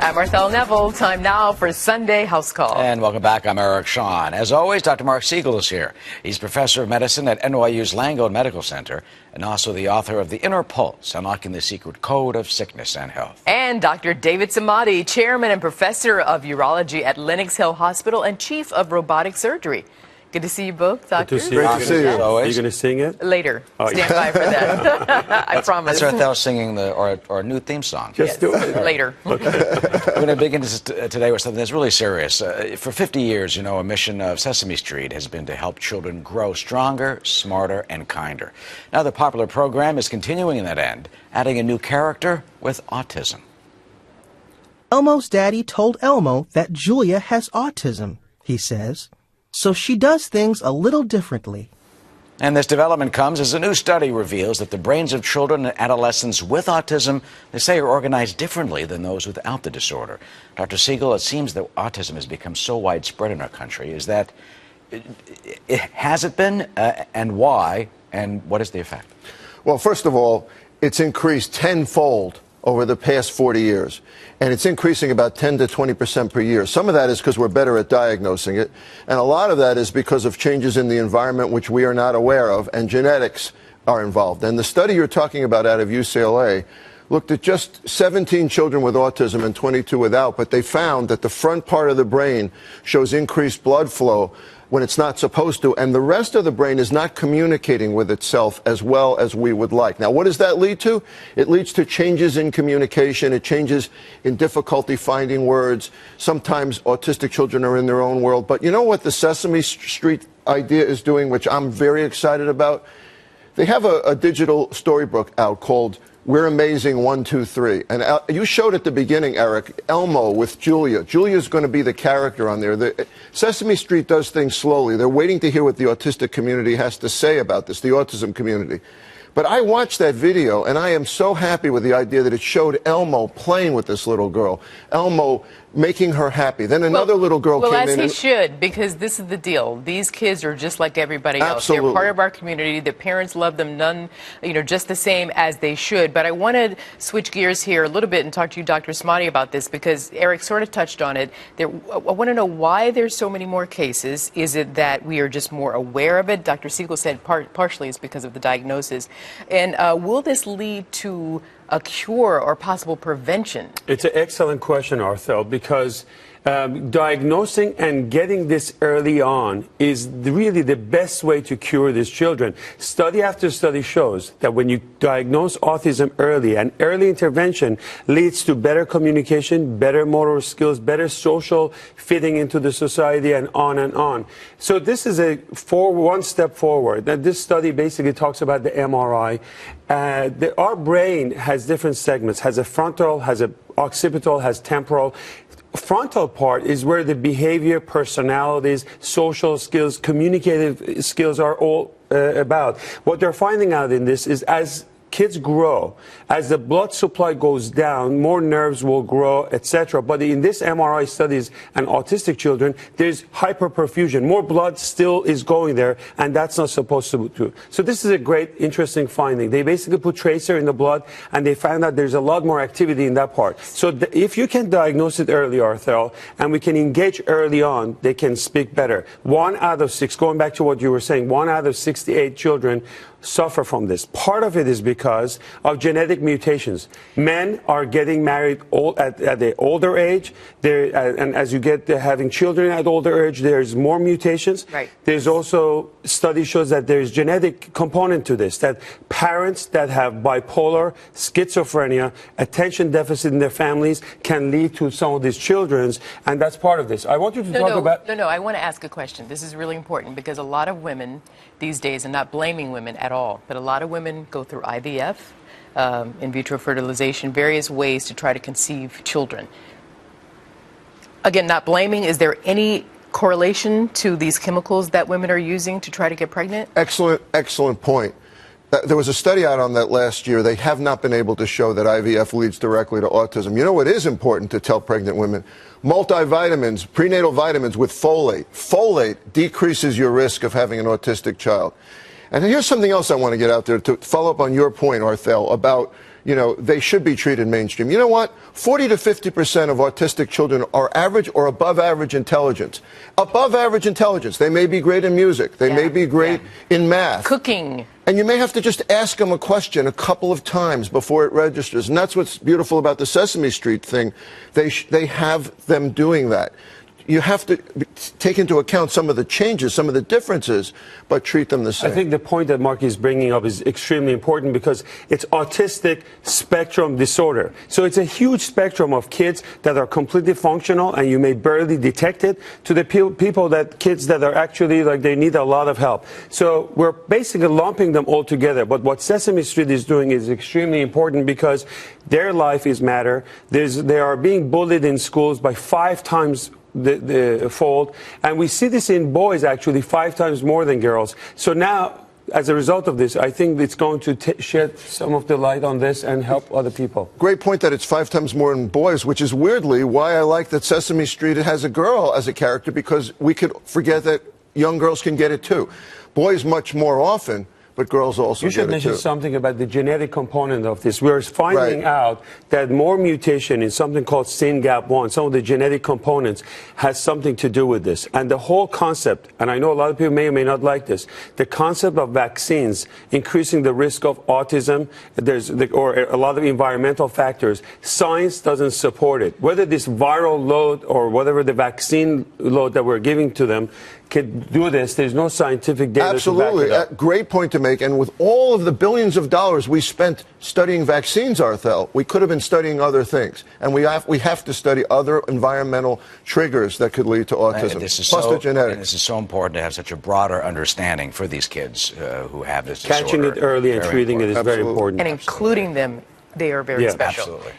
I'm Marcel Neville. Time now for Sunday House Call. And welcome back. I'm Eric Shawn. As always, Dr. Marc Siegel is here. He's professor of medicine at NYU's Langone Medical Center and also the author of The Inner Pulse, Unlocking the Secret Code of Sickness and Health. And Dr. David Samadi, chairman and professor of urology at Lenox Hill Hospital and chief of robotic surgery. Good to see you both, doctors. Great to see you. Are you going to sing it? Later. Oh, Stand by for that. I promise. That's right, singing our new theme song. Just do it. Later. We're going to begin today with something that's really serious. For 50 years, a mission of Sesame Street has been to help children grow stronger, smarter, and kinder. Now the popular program is continuing in that end, adding a new character with autism. Elmo's daddy told Elmo that Julia has autism, he says. So she does things a little differently. And this development comes as a new study reveals that the brains of children and adolescents with autism, they say, are organized differently than those without the disorder. Dr. Siegel, it seems that autism has become so widespread in our country. Has it been, and why, and what is the effect? Well, first of all, it's increased tenfold over the past 40 years. And it's increasing about 10 to 20% per year. Some of that is because we're better at diagnosing it. And a lot of that is because of changes in the environment which we are not aware of, and genetics are involved. And the study you're talking about out of UCLA looked at just 17 children with autism and 22 without, but they found that the front part of the brain shows increased blood flow when it's not supposed to, and the rest of the brain is not communicating with itself as well as we would like. Now, what does that lead to? It leads to changes in communication. It changes in difficulty finding words. Sometimes autistic children are in their own world. But you know what the Sesame Street idea is doing, which I'm very excited about? They have a digital storybook out called We're Amazing 1, 2, 3. And you showed at the beginning, Eric, Elmo with Julia. Julia's going to be the character on there. Sesame Street does things slowly. They're waiting to hear what the autistic community has to say about this, the autism community. But I watched that video, and I am so happy with the idea that it showed Elmo playing with this little girl. Elmo making her happy. Then another little girl came in. Well, as he should, because this is the deal. These kids are just like everybody else. Absolutely. They're part of our community. The parents love them, just the same as they should. But I want to switch gears here a little bit and talk to you, Dr. Samadi, about this, because Eric sort of touched on it. I want to know why there's so many more cases. Is it that we are just more aware of it? Dr. Siegel said partially it's because of the diagnosis. And will this lead to a cure or possible prevention? It's an excellent question, Arthel, because diagnosing and getting this early on is really the best way to cure these children. Study after study shows that when you diagnose autism early, and early intervention leads to better communication, better motor skills, better social fitting into the society, and on and on. So this is one step forward. And this study basically talks about the MRI. Our brain has different segments, has a frontal, has a occipital, has temporal. Frontal part is where the behavior, personalities, social skills, communicative skills are all about. What they're finding out in this is as kids grow, as the blood supply goes down, more nerves will grow, etc. But in this MRI studies and autistic children, there's hyperperfusion. More blood still is going there, and that's not supposed to do. So this is a great, interesting finding. They basically put tracer in the blood, and they found out there's a lot more activity in that part. So if you can diagnose it early, Arthel, and we can engage early on, they can speak better. 1 out of 6, going back to what you were saying, 1 out of 68 children suffer from this. Part of it is because of genetic mutations. Men are getting married at an older age, and as you get having children at older age, there's more mutations. Right. There's also study shows that there's genetic component to this, that parents that have bipolar, schizophrenia, attention deficit in their families can lead to some of these children's, and that's part of this. I want you to talk about... No, I want to ask a question. This is really important because a lot of women these days, and not blaming women at all, but a lot of women go through IVF, in vitro fertilization, various ways to try to conceive children. Again, not blaming, is there any correlation to these chemicals that women are using to try to get pregnant? Excellent point. There was a study out on that last year. They have not been able to show that IVF leads directly to autism. You know what is important to tell pregnant women? Multivitamins, prenatal vitamins with folate. Folate decreases your risk of having an autistic child. And here's something else I want to get out there to follow up on your point, Arthel, about you know, they should be treated mainstream. You know what? 40 to 50% of autistic children are average or above average intelligence. Above average intelligence. They may be great in music. They may be great in math. Cooking. And you may have to just ask them a question a couple of times before it registers. And that's what's beautiful about the Sesame Street thing. They have them doing that. You have to take into account some of the changes, some of the differences, but treat them the same. I think the point that Marc is bringing up is extremely important because it's autistic spectrum disorder. So it's a huge spectrum of kids that are completely functional and you may barely detect it, to the kids that are actually like they need a lot of help. So we're basically lumping them all together. But what Sesame Street is doing is extremely important because their life is matter. They are being bullied in schools by 5 times the fold, and we see this in boys actually 5 times more than girls. So now, as a result of this, I think it's going to shed some of the light on this and help other people. Great point that it's 5 times more in boys, which is weirdly why I like that Sesame Street has a girl as a character, because we could forget that young girls can get it too. Boys much more often, but girls also You should get it mention too. something about the genetic component of this. We're finding out that more mutation in something called SYNGAP1, some of the genetic components, has something to do with this. And the whole concept, and I know a lot of people may or may not like this, the concept of vaccines increasing the risk of autism, or a lot of environmental factors, science doesn't support it. Whether this viral load or whatever the vaccine load that we're giving to them can do this, there's no scientific data to back it up. Great point to make. And with all of the billions of dollars we spent studying vaccines, Arthel, we could have been studying other things. And we have to study other environmental triggers that could lead to autism. Plus the genetics. And this is so important to have such a broader understanding for these kids who have this disorder. Catching it early and treating it is very important. And including them, they are very special. Absolutely.